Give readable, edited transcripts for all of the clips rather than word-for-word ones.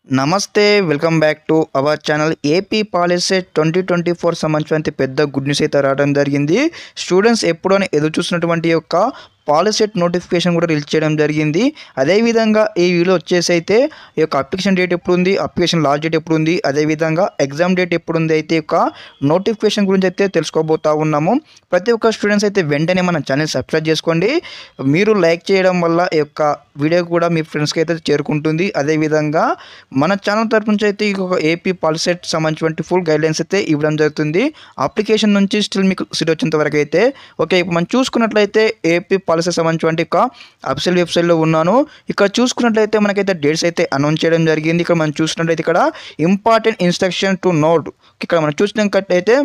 నమస్తే welcome back to our channel. AP policy 2024 సంబంధించి పెద్ద గుడ్ న్యూస్ అయితే రావడం జరిగింది. స్టూడెంట్స్ ఎప్పుడైనా ఎదురు చూస్తున్నటువంటి యొక్క పాలసెట్ నోటిఫికేషన్ కూడా రిలీజ్ చేయడం జరిగింది. అదేవిధంగా ఈ వీడియో వచ్చేసి అయితే ఈ యొక్క అప్లికేషన్ డేట్ ఎప్పుడు ఉంది, అప్లికేషన్ లాస్ట్ డేట్ ఎప్పుడు ఉంది, అదేవిధంగా ఎగ్జామ్ డేట్ ఎప్పుడు ఉంది అయితే యొక్క నోటిఫికేషన్ గురించి అయితే తెలుసుకోబోతా ఉన్నాము. ప్రతి ఒక్క స్టూడెంట్స్ అయితే వెంటనే మన ఛానల్ సబ్స్క్రైబ్ చేసుకోండి. మీరు లైక్ చేయడం వల్ల ఈ యొక్క వీడియో కూడా మీ ఫ్రెండ్స్కి అయితే చేరుకుంటుంది. అదేవిధంగా మన ఛానల్ తరపు నుంచి అయితే ఒక ఏపీ పాలసెట్ సంబంధించిన ఫుల్ గైడ్లైన్స్ అయితే ఇవ్వడం జరుగుతుంది. అప్లికేషన్ నుంచి స్టిల్ మీకు సీట్ వచ్చేంత వరకు అయితే ఓకే. ఇప్పుడు మనం చూసుకున్నట్లయితే ఏపీ పాలసీ సంబంధించిన ఒక అఫీషియల్ వెబ్సైట్లో ఉన్నాను. ఇక్కడ చూసుకున్నట్లయితే మనకైతే డేట్స్ అయితే అనౌన్స్ చేయడం జరిగింది. ఇక్కడ మనం చూసినట్లయితే ఇక్కడ ఇంపార్టెంట్ ఇన్స్ట్రక్షన్ టు నోట్, ఇక్కడ మనం చూసినట్లయితే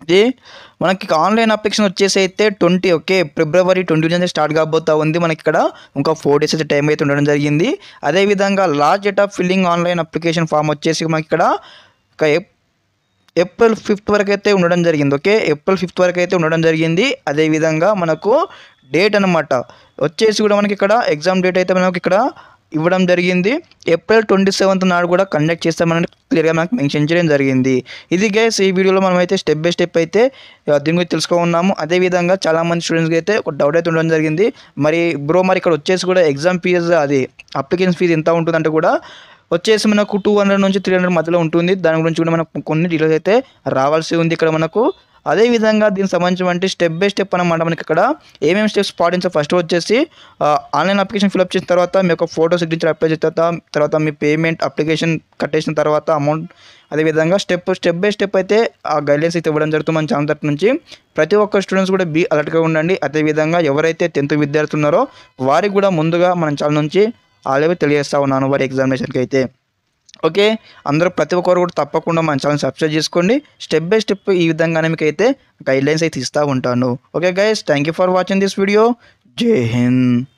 ఇది మనకి ఆన్లైన్ అప్లికేషన్ వచ్చేసి అయితే ఫిబ్రవరి 20 నుంచి స్టార్ట్ కాబోతా ఉంది. మనకి ఇక్కడ ఇంకా 4 days అయితే టైం అయితే ఉండడం జరిగింది. అదేవిధంగా last date of filling online application form వచ్చేసి మనకి ఇక్కడ ఏప్రిల్ 5th వరకు అయితే ఉండడం జరిగింది. ఏప్రిల్ 5th వరకు అయితే ఉండడం జరిగింది. అదేవిధంగా మనకు డేట్ అనమాట వచ్చేసి కూడా మనకి ఇక్కడ ఎగ్జామ్ డేట్ అయితే మనకి ఇక్కడ ఇవ్వడం జరిగింది. ఏప్రిల్ 27th నాడు కూడా కండక్ట్ చేస్తామని క్లియర్గా మనకు మెన్షన్ చేయడం జరిగింది. ఇది గైస్ ఈ వీడియోలో మనం అయితే స్టెప్ బై స్టెప్ అయితే దీని గురించి తెలుసుకున్నాము. అదేవిధంగా చాలామంది స్టూడెంట్స్కి అయితే ఒక డౌట్ అయితే ఉండడం జరిగింది. మరి ఇక్కడ వచ్చేసి కూడా ఎగ్జామ్ ఫీజు అది అప్లికేషన్ ఫీజు ఎంత ఉంటుందంటే కూడా వచ్చేసి మనకు 200 నుంచి 300 మధ్యలో ఉంటుంది. దాని గురించి కూడా మనకు కొన్ని డీటెయిల్స్ అయితే రావాల్సి ఉంది ఇక్కడ మనకు. అదేవిధంగా దీనికి సంబంధించి స్టెప్ బై స్టెప్ అనమాట మనకి ఇక్కడ ఏమేమి స్టెప్స్ పాటించో ఫస్ట్ వచ్చేసి ఆన్లైన్ అప్లికేషన్ ఫిల్అప్ చేసిన తర్వాత మీ యొక్క ఫోటో సిగ్నేచర్ అప్లై చేసిన తర్వాత మీ పేమెంట్ అప్లికేషన్ కట్టేసిన తర్వాత అమౌంట్, అదేవిధంగా స్టెప్ బై స్టెప్ అయితే ఆ గైడ్లైన్స్ అయితే ఇవ్వడం జరుగుతుంది మన ఛానల్ తరపు నుంచి. ప్రతి ఒక్క స్టూడెంట్స్ కూడా బీ అలర్ట్గా ఉండండి. అదేవిధంగా ఎవరైతే 10th విద్యార్థులు ఉన్నారో వారికి కూడా ముందుగా మన ఛానల్ నుంచి ఆల్రెడీ తెలియజేస్తూ ఉన్నాను వారి ఎగ్జామినేషన్కి అయితే. ఓకే, అందరూ ప్రతి ఒక్కరు కూడా తప్పకుండా మన ఛానల్ సబ్స్క్రైబ్ చేసుకోండి. స్టెప్ బై స్టెప్ ఈ విధంగానే మీకు అయితే గైడ్లైన్స్ అయితే ఇస్తూ ఉంటాను. Okay guys, thank you for watching this video. జై హింద్.